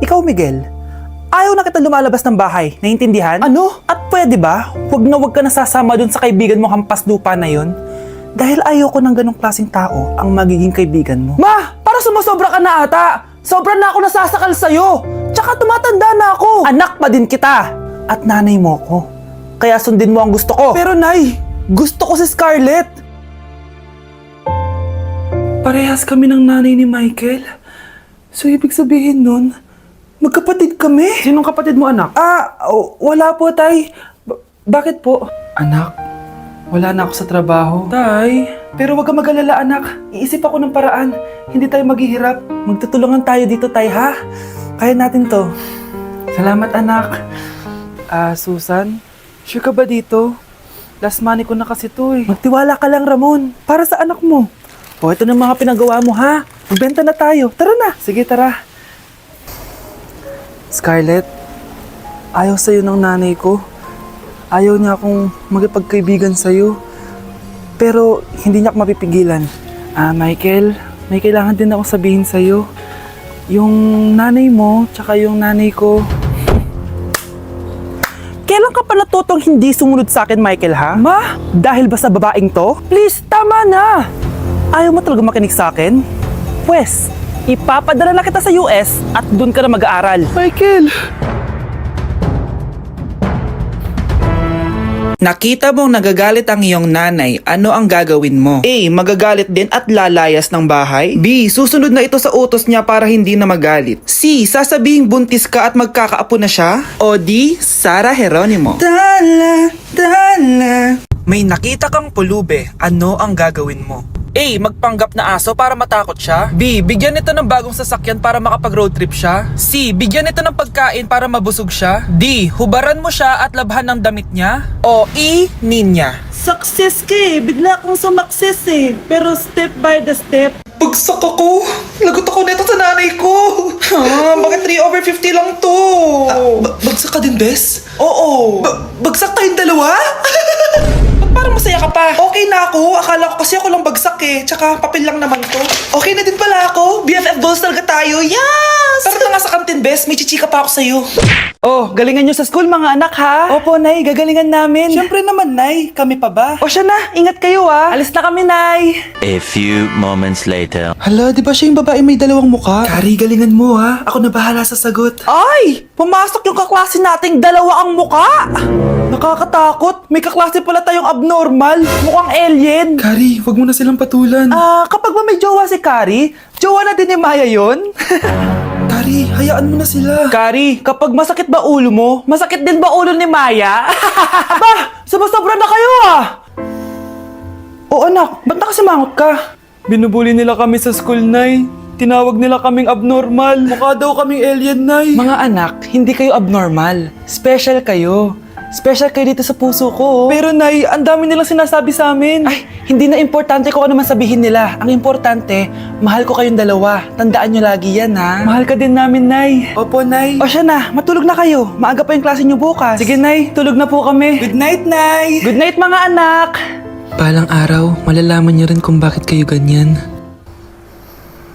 Ikaw, Miguel, ayaw na kita lumalabas ng bahay, naiintindihan? Ano? At pwede ba, wag ka nasasama dun sa kaibigan mo hampas lupa na yon? Dahil ayoko ng ganong klaseng tao ang magiging kaibigan mo. Ma! Parang sumusobra ka na ata! Sobra na ako nasasakal sa'yo! Tsaka tumatanda na ako! Anak pa din kita! At nanay mo ko. Kaya sundin mo ang gusto ko. Pero Nay, gusto ko si Scarlett! Parehas kami ng nanay ni Michael. So ibig sabihin nun, magkapatid kami? Sinong kapatid mo, anak? Wala po, Tay. Bakit po? Anak, wala na ako sa trabaho. Tay, pero wag ka mag-alala, anak. Iisip ako ng paraan. Hindi tayo maghihirap. Magtutulungan tayo dito, Tay, ha? Kaya natin to. Salamat, anak. Susan, sure ka ba dito? Last money ko na kasi to eh. Magtiwala ka lang, Ramon. Para sa anak mo. O, ito na mga pinagawa mo, ha? Magbenta na tayo. Tara na. Sige, tara. Scarlett, ayaw sa'yo ng nanay ko. Ayaw niya akong magipagkaibigan sa'yo. Pero hindi niya ako mapipigilan. Michael, may kailangan din akong sabihin sa'yo. Yung nanay mo, tsaka yung nanay ko. Kailan ka pa natutong hindi sumunod sa akin, Michael, ha? Ma, dahil ba sa babaeng to? Please, tama na! Ayaw mo talaga makinig sa akin? Pwes, ipapadala na kita sa US at doon ka na mag-aaral. Michael! Nakita mong nagagalit ang iyong nanay, ano ang gagawin mo? A. Magagalit din at lalayas ng bahay? B. Susunod na ito sa utos niya para hindi na magalit? C. Sasabihing buntis ka at magkakaapo na siya? O D. Sara Geronimo? May nakita kang pulube, ano ang gagawin mo? A. Magpanggap na aso para matakot siya. B. Bigyan ito ng bagong sasakyan para makapag-road trip siya. C. Bigyan ito ng pagkain para mabusog siya. D. Hubaran mo siya at labhan ng damit niya. O E. Ninya? Success ka eh. Bigla akong sumakses eh. Pero step by the step. Bagsak ako! Lagot ako nito sa nanay ko! Bakit 3/50 lang to? Bagsak ka din, Bes? Oo! Bagsak tayong dalawa? Ba't parang masaya ka pa? Okay na ako. Akala ko kasi ako lang bagsak eh. Tsaka papel lang naman to. Okay na din pala ako. BFF goals talaga tayo. Yes! Tara na nga sa kantin, Bes. May chichika pa ako sa'yo. Oh, galingan nyo sa school mga anak ha? Opo, Nay. Gagalingan namin. Siyempre naman, Nay. Kami pa ba? O siya na. Ingat kayo ha. Alis na kami, Nay. A few moments later. Hala, di ba siya yung babae may dalawang muka? Kari, galingan mo ha. Ako na bahala sa sagot. Ay! Pumasok yung kaklase nating dalawa ang muka! Nakakatakot. May kaklase pala tayong abnormal. Mukhang alien. Kari, wag mo na silang patulan. Kapag ba may jowa si Kari, jowa na din ni Maya yun? Kari, hayaan mo na sila. Kari, kapag masakit ba ulo mo, masakit din ba ulo ni Maya? Aba, sumasobra na kayo ah! O anak, ba't nakasimangot ka? Binubuli nila kami sa school, Nay. Tinawag nila kaming abnormal. Mukha daw kaming alien, Nay. Mga anak, hindi kayo abnormal. Special kayo. Special kayo dito sa puso ko. Pero Nay, ang dami nilang sinasabi sa amin. Ay, hindi na importante kung ano man sabihin nila. Ang importante, mahal ko kayong dalawa. Tandaan nyo lagi yan, ha? Mahal ka din namin, Nay. Opo, Nay. O siya na, matulog na kayo. Maaga pa yung klase nyo bukas. Sige, Nay, tulog na po kami. Good night, Nay. Good night, mga anak. Palang araw, malalaman niyo rin kung bakit kayo ganyan.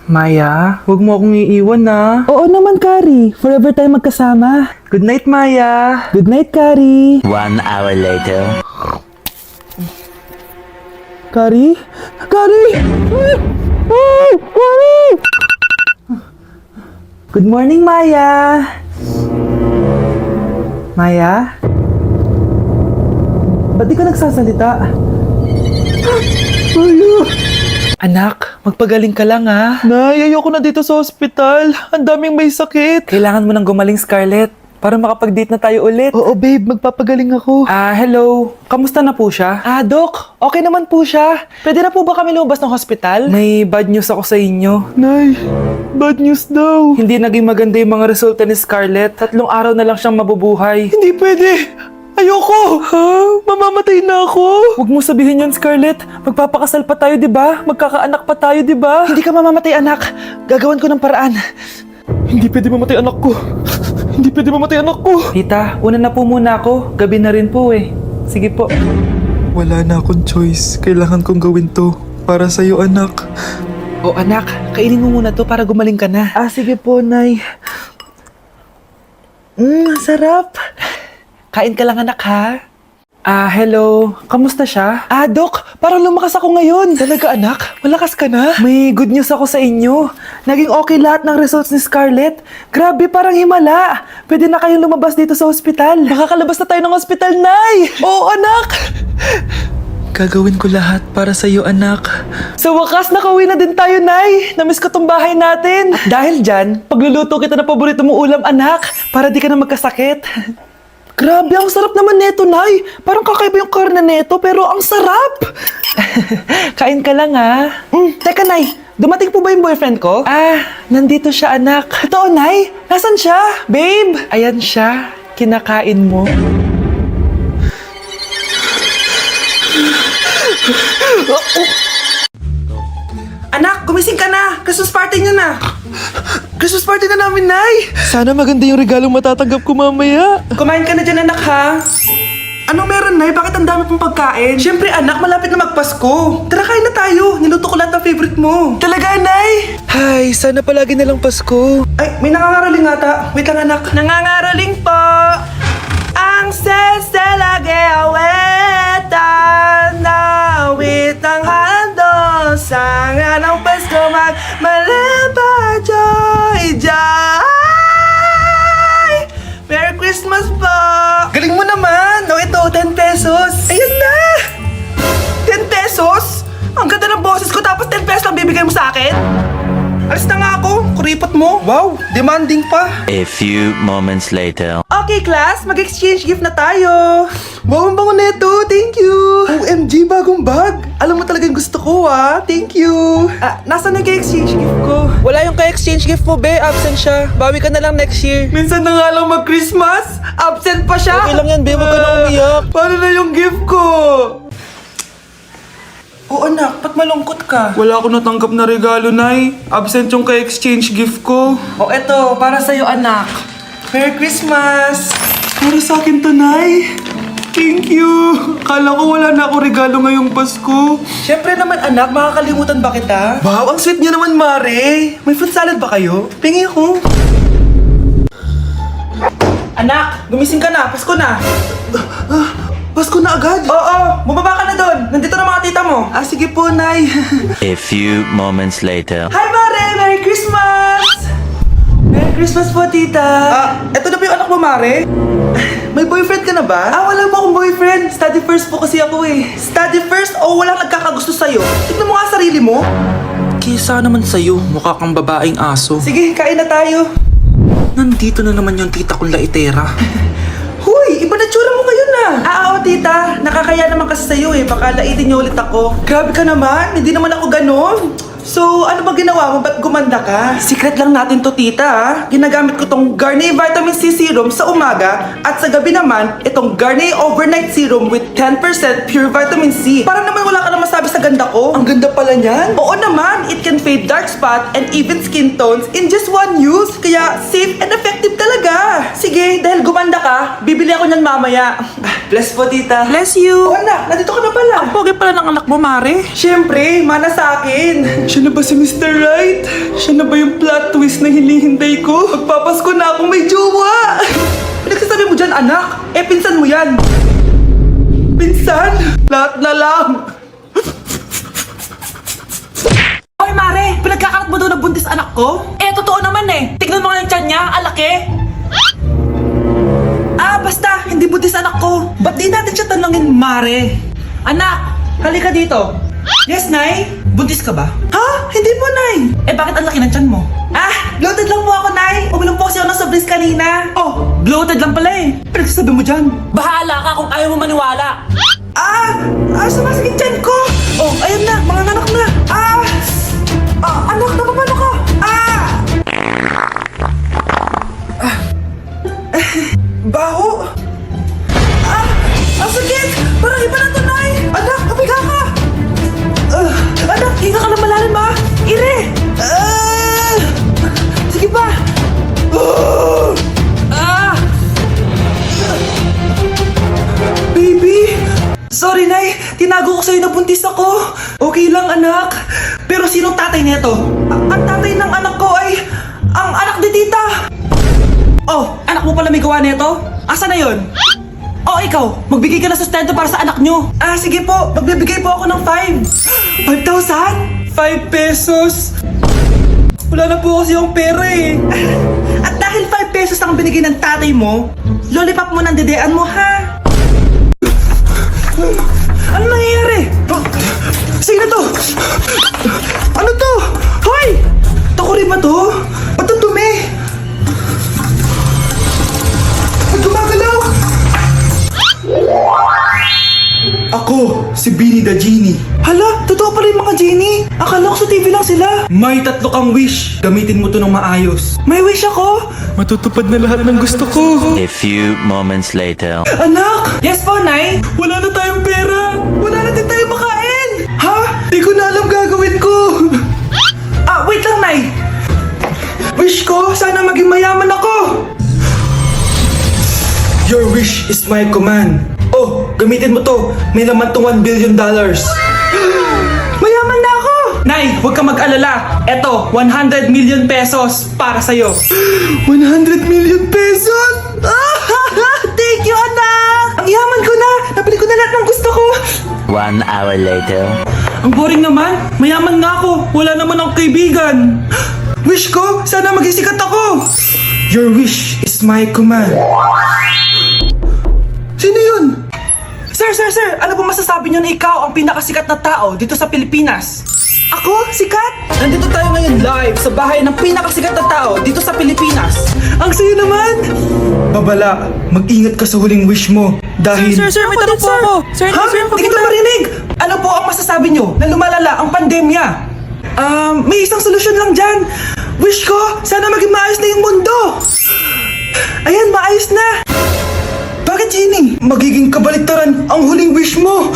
Maya, huwag mo akong iiwan na. Oo naman, Kari. Forever tayo magkasama. Good night, Maya. Good night, Kari. 1 hour later. Kari? Kari! Kari! Good morning, Maya. Maya? Ba't di ka nagsasalita? Maya! Anak, magpagaling ka lang ha. Nay, ayoko na dito sa ospital. Ang daming may sakit. Kailangan mo nang gumaling, Scarlett. Para makapag-date na tayo ulit. Oo, babe. Magpapagaling ako. Hello. Kamusta na po siya? Doc. Okay naman po siya. Pwede na po ba kami lumabas ng hospital? May bad news ako sa inyo. Nay, bad news daw. Hindi naging maganda yung mga resulta ni Scarlett. 3 araw na lang siyang mabubuhay. Hindi pwede. Ayoko! Ha? Mamamatay na ako? Huwag mo sabihin yun, Scarlett. Magpapakasal pa tayo, di ba? Magkakaanak pa tayo, di ba? Hindi ka mamamatay, anak. Gagawan ko ng paraan. Hindi pwede mamatay anak ko. Hindi pwede mamatay anak ko. Tita, una na po muna ako. Gabi na rin po eh. Sige po. Wala na akong choice. Kailangan kong gawin to. Para sa'yo, anak. O anak, kainin mo muna to para gumaling ka na. Sige po, Nay. Sarap. Kain ka lang anak ha. Hello. Kamusta siya? Dok, parang lumakas ako ngayon. Talaga anak? Malakas ka na? May good news ako sa inyo. Naging okay lahat ng results ni Scarlett. Grabe, parang himala. Pwede na kayong lumabas dito sa ospital. Makakalabas na tayo ng ospital, Nay! Oo, anak! Gagawin ko lahat para sa iyo, anak. Sa wakas, nakauwi na din tayo, Nay. Namiss ko tong bahay natin. At dahil dyan, pagluluto kita na paborito mong ulam, anak, para di ka na magkasakit. Grabe, ang sarap naman neto, Nay. Parang kakaiba yung karne neto, pero ang sarap. Kain ka lang, ha? Teka, Nay. Dumating po ba yung boyfriend ko? Nandito siya, anak. Totoo, Nay? Nasaan siya? Babe? Ayan siya. Kinakain mo. Anak, gumising ka na! Christmas party niyo na! Christmas party na namin, Nay! Sana maganda yung regalong matatanggap ko mamaya. Kumain ka na dyan, anak, ha? Ano meron, Nay? Bakit ang dami pong pagkain? Siyempre, anak, malapit na magpasko. Tara, kain na tayo. Niluto ko lahat ng favorite mo. Talaga, Nay? Ay, sana palagi na lang Pasko. Ay, may nangangaraling ata. Wait lang, anak. Nangangaraling po! Ang seselage awetan na awit ng handol sa nga ng Pasko magmalaba joy joy. Merry Christmas po! Galing mo naman! No, ito, 10 pesos. Ayan na! 10 pesos? Ang ganda ng boses ko tapos 10 pesos lang bibigay mo sa akin? Alis na nga ako, kuripot mo. Wow, demanding pa. A few moments later. Okay, class, mag-exchange gift na tayo. Wow, ang bango neto. Thank you. OMG, bagong bag. Alam mo talaga yung gusto ko, Thank you. Nasaan na exchange gift ko? Wala yung ka-exchange gift mo, be. Absent siya. Bawi ka na lang next year. Minsan na nga lang mag-Christmas. Absent pa siya. Okay lang yan, be. Huwag ka na umiyak. Paano na yung gift ko? Oh, anak, ba't malungkot ka? Wala ako natanggap na regalo, Nay. Absent yung ka-exchange gift ko. Oh, eto, para sa'yo, anak. Merry Christmas! Para sa akin to, Nay. Thank you. Kala ko wala na ako regalo ngayong Pasko. Siyempre naman, anak, makakalimutan ba kita? Wow, ang sweet niya naman, Mare. May fruit salad ba kayo? Pingi ako. Anak, gumising ka na. Pasko na. Pasko na agad? Oo, bumaba ka na doon. Nandito na mga tita mo. Sige po, Nay. A few moments later. Hi, Mare! Merry Christmas! Merry Christmas po, tita. Eto na po yung anak mo, Mare. May boyfriend ka na ba? Wala po akong boyfriend. Study first po kasi ako eh. Study first o walang nagkakagusto sa'yo? Tignan mo nga sarili mo. Kisa naman sa'yo, mukha kang babaeng aso. Sige, kain na tayo. Nandito na naman yung tita kong laitera. Huy, iba na tsura mo ngayon na. Oo, tita. Nakakaya naman kasi sa'yo eh. Baka laitin niyo ulit ako. Grabe ka naman. Hindi naman ako ganon. So, ano ba ginawa mo? Ba't gumanda ka? Secret lang natin to, tita. Ginagamit ko tong Garnier Vitamin C Serum sa umaga at sa gabi naman, itong Garnier Overnight Serum with 10% pure vitamin C. Parang naman wala ka na masabi sa ganda ko. Ang ganda pala niyan. Oo naman, it can fade dark spot and even skin tones in just one use. Kaya safe and effective talaga. Sige, dahil gumanda ka, bibili ako niyan mamaya. Bless po, tita. Bless you. Oh, anak, nandito ka na pala. Ang pogi pala ng anak mo, Mare. Siyempre, mana sa akin. Siya na ba si Mr. Right? Siya na ba yung plot twist na hinihintay ko? Magpapasko na akong may jowa! Pinagsasabi mo dyan, anak? Pinsan mo yan! Pinsan? Lahat na lang! Hoy, Mare! Pinagkakalat mo daw na buntis anak ko? Totoo naman eh! Tignan mo nga yung tiyan niya, alaki! Basta! Hindi buntis anak ko! Ba't di natin siya tanongin, Mare? Anak! Halika dito! Yes, Nay? Buntis ka ba? Ha? Hindi po, Nay! Bakit ang laki ng tiyan mo? Bloated lang po ako, Nay! Uminom po kasi ako ng sobris kanina! Oh, bloated lang pala eh! Pinagsasabi mo dyan? Bahala ka kung ayaw mo maniwala! Sumasakit tiyan ko! Oh, ayun na! Mga anak na! Anak, napapano ka? Baho! Ang sakit! Parang iba na to, Nay! Anak, kapiga ka! Anak, hinga ka na malalim, ha? Ire! Sige pa! Baby! Sorry, Nay. Tinago ko sa'yo na buntis ako. Okay lang, anak. Pero sinong tatay nito? Ang tatay ng anak ko ay ang anak ni tita. Oh, anak mo pala na may gawa nito? Asa na yon? O ikaw, magbigay ka ng sustento para sa anak nyo. Ah, sige po. Magbibigay po ako ng 5. 5,000? 5 pesos? Wala na po kasi yung pera eh. At dahil 5 pesos ang binigay ng tatay mo, lollipop mo ng dedean mo, ha? Ano nangyayari? Sino to? Ano to? Hoy! Takuri ba to? Ba't ang dumi? Ba't gumagalaw? Ako, si Beanie the Genie. Hala, totoo pala yung mga genie. Akala ko sa TV lang sila. May 3 kang wish. Gamitin mo to ng maayos. May wish ako? Matutupad na lahat ng gusto ko. A few moments later. Anak! Yes po, Nay? Wala na tayong pera. Wala na din tayong makain. Ha? Di ko na alam gagawin ko. Wait lang, Nay. Wish ko, sana maging mayaman ako. Your wish is my command. Oh, gamitin mo to. May laman tong $1 billion. Mayaman na ako! Nay, huwag ka mag-alala. Eto, 100 million pesos para sa'yo. 100 million pesos? Thank you, anak! Ang yaman ko na! Nabili ko na lahat ng gusto ko. 1 hour later. Ang boring naman. Mayaman nga ako. Wala naman akong kaibigan. Wish ko, sana maging sikat ako. Your wish is my command. Sino yun? Sir, ano po masasabi niyo na ikaw ang pinakasikat na tao dito sa Pilipinas? Ako? Sikat? Nandito tayo ngayon live sa bahay ng pinakasikat na tao dito sa Pilipinas. Ang sayo naman! Babala, mag-ingat ka sa huling wish mo dahil... Sir, may tanong po ako. Sir, Ha? Hindi kita marinig! Ano po ang masasabi niyo na lumalala ang pandemya? May isang solusyon lang dyan. Wish ko, sana maging maayos na yung mundo. Ayan, maayos na. Bakit, Jenny? Magiging kabaliktaran ang huling wish mo.